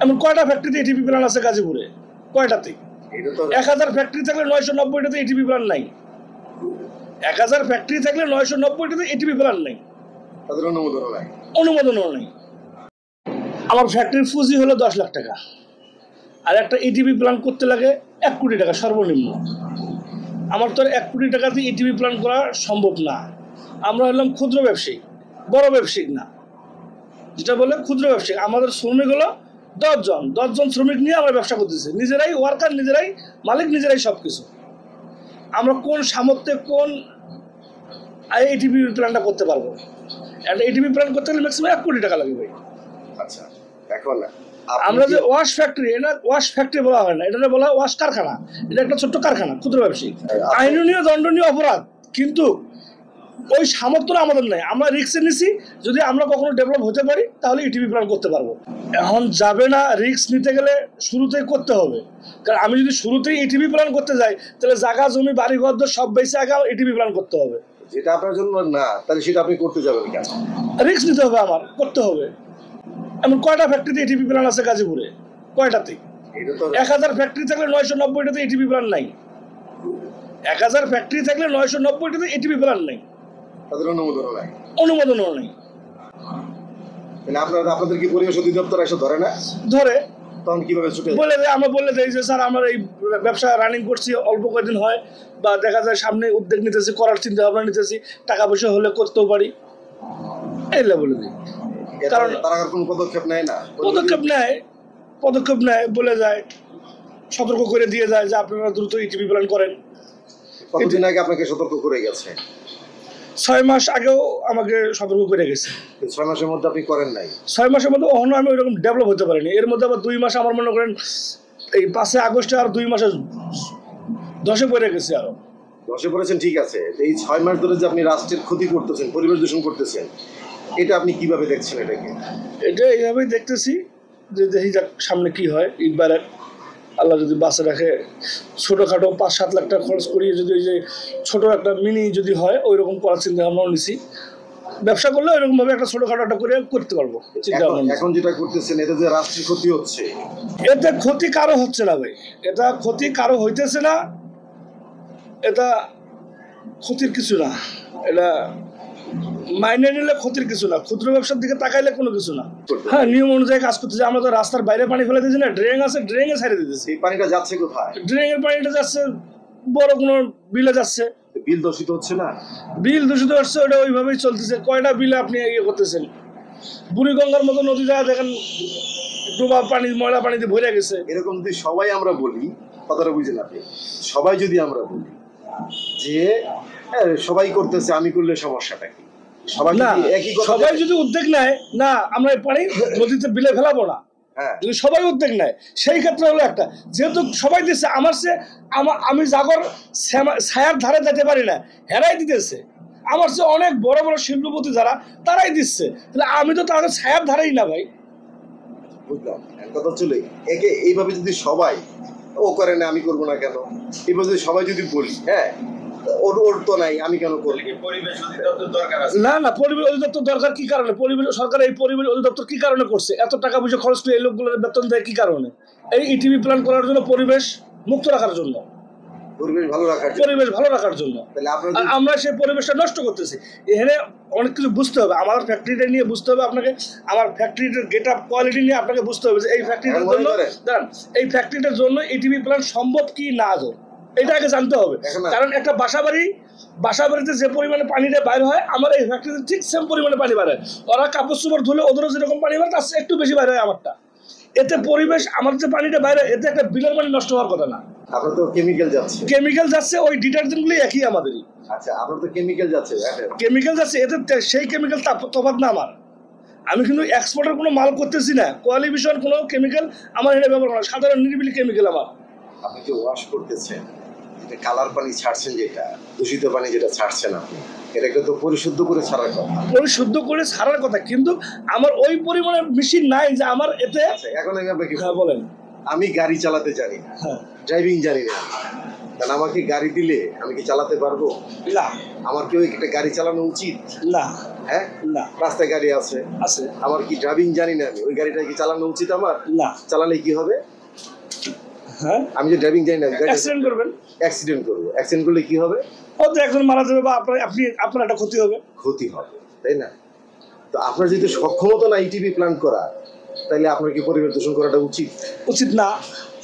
এমন কয়টা ফ্যাক্টরিতে এটিপি প্ল্যান আছে গাজীপুরে? কয়টাতে? 1000 ফ্যাক্টরি থাকলে 990টাতে এটিপি প্ল্যান নাই। 1000 ফ্যাক্টরি থাকলে 990টাতে এটিপি প্ল্যান নাই, তাদের অনুমোদনও নাই। আমার ফ্যাক্টরির পুঁজি হলো 10 লাখ টাকা, আর একটা এটিপি প্ল্যান করতে লাগে 1 কোটি টাকা সর্বনিম্ন। আমার তো আর 1 কোটি টাকাতে এটিপি প্ল্যান করা সম্ভব না। আমরা হলাম ক্ষুদ্র ব্যবসায়ী, বড় ব্যবসায়িক না, যেটা বলে ক্ষুদ্র ব্যবসায়ী। আমাদের শ্রমিক হলো 10 জন শ্রমিক নিয়ে আমরা ব্যবসা করতেছি, নিজেরাই ওয়ার্কার, নিজেরাই মালিক, নিজেরাই সব কিছু। আমরা কোন সামর্থ্যে কোন এটিপি প্ল্যানটা করতে পারবো? একটা এটিপি প্ল্যান করতে গেলে ম্যাক্সিমাম 1 কোটি টাকা লাগবে। আচ্ছা, এখন আমরা যে ওয়াশ ফ্যাক্টরি, এটা ওয়াশ ফ্যাক্টরি বলা হয় না, এটা বলা হয় ওয়াশ কারখানা। এটা একটা ছোট্ট কারখানা, ক্ষুদ্র ব্যবসায়ী। আইনীয় দণ্ডনীয় অপরাধ, কিন্তু ওই সামর্থ্য আমাদের নাই। আমরা রিস্ক নিছি, যদি আমরা কখনো ডেভেলপ হতে পারি তাহলে ইটিপি প্ল্যান করতে পারবো। এখন যাবে না, রিস্ক নিতে গেলে শুরুতেই করতে হবে। কারণ আমি যদি শুরুতেই ইটিপি প্ল্যান করতে যাই, তাহলে জায়গা জমি বাড়ি ঘর সব বেশি আগে ইটিপি প্ল্যান করতে হবে। যেটা আপনার জন্য না, তাহলে সেটা আপনি করতে যাবেন কেন? রিস্ক নিতে হবে, আমার করতে হবে। এমন কয়টা ফ্যাক্টরিতে এটিপি প্ল্যান আছে গাজীপুরে? কয়টাতে? 1000 ফ্যাক্টরি থাকলে 990টাতে এটিপি প্ল্যান নাই। 1000 ফ্যাক্টরি থাকলে 990টাতে এটিপি প্ল্যান নাই, তাদের অনুমোদনও নাই। আপনাদের কি পরিবেশ অধিদপ্তর এসে ধরে না? ধরে। তখন কিভাবে ছুটে বলে দেয়, আমরা বলে দেয় যে স্যার আমার এই ব্যবসা রানিং করছি, অল্প কয়েকদিন হয়, বা দেখা যায় সামনে উদ্যোগ নিতেছি, করার চিন্তা ভাবনা নিতেছি, টাকা পয়সা হলে করতেও পারি, এইগুলো বলে দিই। কারণ তারা কোনো পদক্ষেপ নেয় না। পদক্ষেপ নেয় বলে যায়, সতর্ক করে দিয়ে যায় যে আপনারা দ্রুত ইটিপি প্ল্যান করেন। কতদিন আগে আপনাকে সতর্ক করে গেছে? 6 মাস আগেও আমাকে সতর্ক করে গেছে। 6 মাসের মধ্যে আপনি করেন নাই? 6 মাসের মধ্যে অন্য আমি ওইরকম ডেভেলপ হতে পারিনি। এর মধ্যে আবার 2 মাস আমার মনে করেন এই 5 আগস্টে আর 2 মাসে 10-এ পড়ে গেছে। আরো 10-এ পড়েছেন, ঠিক আছে। এই 6 মাস ধরে যে আপনি রাষ্ট্রের ক্ষতি করতেছেন, পরিবেশ দূষণ করতেছেন, এটা আপনি কিভাবে দেখছেন? এটা এইভাবেই দেখতেছি যে দেখি যাক সামনে কি হয়। একবারে আল্লাহ যদি বাঁচে রাখে, ছোটোখাটো 5-7 লাখ টাকা খরচ করিয়ে যদি ওই যে ছোটো একটা মিনি যদি হয়, ওই রকম করার চিন্তা ভাবনাও নিছি। ব্যবসা করলে ওইরকম ভাবে একটা ছোটোখাটো একটা করে করতে পারবো। এখন যেটা করতেছেন, এতে যে রাষ্ট্রের ক্ষতি হচ্ছে, এতে ক্ষতি কারো হচ্ছে না ভাই, এটা ক্ষতি কারো হইতেছে না, এটা ক্ষতির কিছু না। এটা মাইনে নিলে ক্ষতির কিছু না, ক্ষুদ্র ব্যবসার দিকে তাকাইলে কোনো কিছু না। হ্যাঁ, নিয়ম অনুযায়ী কাজ করতেছে। আমরা তো রাস্তার বাইরে পানি ফেলে দিচ্ছি না, ড্রেন আছে, ড্রেনে ছাড়িয়ে দিতেছি। এই পানিটা যাচ্ছে কোথায়? ড্রেনের পানিটা যাচ্ছে বড় কোনো বিলে যাচ্ছে। বিল দূষিত হচ্ছে না? বিল দূষিত হচ্ছে, ওটা ওইভাবেই চলতেছে। কয়টা বিলে আপনি ইয়ে করতেছেন? বুড়িগঙ্গার মতো নদী যায় দেখেন, ডোবা পানি, ময়লা পানিতে ভরে গেছে। এরকম যদি সবাই আমরা বলি, কথাটা বুঝেন আপনি, সবাই যদি আমরা বলি যে সবাই করতেছে, আমি করলে সমস্যাটা কি? সবাই যদি উদ্যোগ নেয় না, আমরা এই পানি নদীতে বিলে ফেলাবো না, যদি সবাই উদ্যোগ নেয়, সেই ক্ষেত্রে হলো একটা, যেহেতু সবাই দিচ্ছে, আমি জাগর ছায়ার ধারে যেতে পারি না, হেরাই দিতেছে। আমার চেয়ে অনেক বড় বড় শিল্পপতি যারা, তারাই দিচ্ছে, তাহলে আমি তো তাদের ছায়ার ধারেই না ভাই। বুঝলাম, কথা চলে একে এইভাবে যদি সবাই ও করে না, আমি করবো না কেন, এইভাবে যদি সবাই যদি বলি, হ্যাঁ ওর তো নাই, আমি কেন করি? পরিবেশ অধিদপ্তর দরকার আছে না, পরিবেশ অধিদপ্তর দরকার কি কারণে? পরিবেশ সরকার এই পরিবেশ অধিদপ্তর কি কারণে করছে? এত টাকা পয়সা খরচ করে এই লোকগুলোর বেতন দেয় কি কারণে? এই ইটিভি প্ল্যান করার জন্য, পরিবেশ মুক্ত রাখার জন্য, পরিবেশ ভালো রাখার জন্য। আমরা সেই পরিবেশটা নষ্ট করতেছি। এখানে অনেক কিছু বুঝতে হবে, আমার ফ্যাক্টরিটা নিয়ে বুঝতে হবে আপনাকে, আমার ফ্যাক্টরিটার গেট আপ কোয়ালিটি নিয়ে আপনাকে বুঝতে হবে যে এই ফ্যাক্টরিটার জন্য, দাঁড়ান, এই ফ্যাক্টরিটার জন্য ইটিভি প্ল্যান সম্ভব কি না, এটা আগে জানতে হবে। কারণ একটা বাসাবাড়িতে যে পরিমাণে পানিটা বাইর হয়, আমার এই ফ্যাক্টরিতে ঠিক সেম পরিমাণে পানি বাইর হয়। ওরা কাপড় চোপড় ধুলে ওদেরও যেরকম পানি বাইরে, তার একটু বেশি বাইর হয় আমারটা। এতে পরিবেশ, আমার যে পানিটা বাইরে, এতে একটা বিলের পানি নষ্ট হওয়ার কথা না। আপনার তো কেমিক্যাল যাচ্ছে, ওই ডিটারজেন্টগুলি একই আমাদেরই। আচ্ছা, আপনার তো কেমিক্যাল যাচ্ছে, এতে সেই কেমিক্যাল তফাৎ না আমার। আমি কিন্তু এক্সপোর্টের কোনো মাল করতেছি না, কোয়ালিফিকেশন কোনো কেমিক্যাল আমার এটা ব্যবহার করা, সাধারণ নিরিবিলি কেমিক্যাল আমার। আপনি যে ওয়াশ করতেছেন, যেটা কালার পানি ছাড়ছেন, যেটা দূষিত পানি যেটা ছাড়ছেন আপনি, এটাকে তো পরিশুদ্ধ করে ছাড়ার কথা, কিন্তু আমার ওই পরিমাণের মেশিন নাই যে আমার এতে। এখন আমি আপনাকে বলেন, আমি গাড়ি চালাতে জানি না, ড্রাইভিং জানি না, কারণ আমাকে গাড়ি দিলে আমি কি চালাতে পারবো? না। আমার কি ওই একটা গাড়ি চালানো উচিত? না। হ্যাঁ, না। রাস্তায় গাড়ি আছে, আমার কি ড্রাইভিং জানি না, আমি ওই গাড়িটা কি চালানো উচিত আমার? না। চালালে কি হবে? হ্যাঁ, আমি যে ড্রাইভিং জানি না, অ্যাক্সিডেন্ট করবেন। অ্যাক্সিডেন্ট করবো, অ্যাক্সিডেন্ট করলে কি হবে? হয়তো একজন মারা যাবে বা আপনার একটা ক্ষতি হবে। ক্ষতি হবে, তাই না? তো আপনার যদি সক্ষমতা না ইটিভি প্ল্যান করা, তাহলে আপনার কি পরিবেশ দূষণ করাটা উচিত? উচিত না।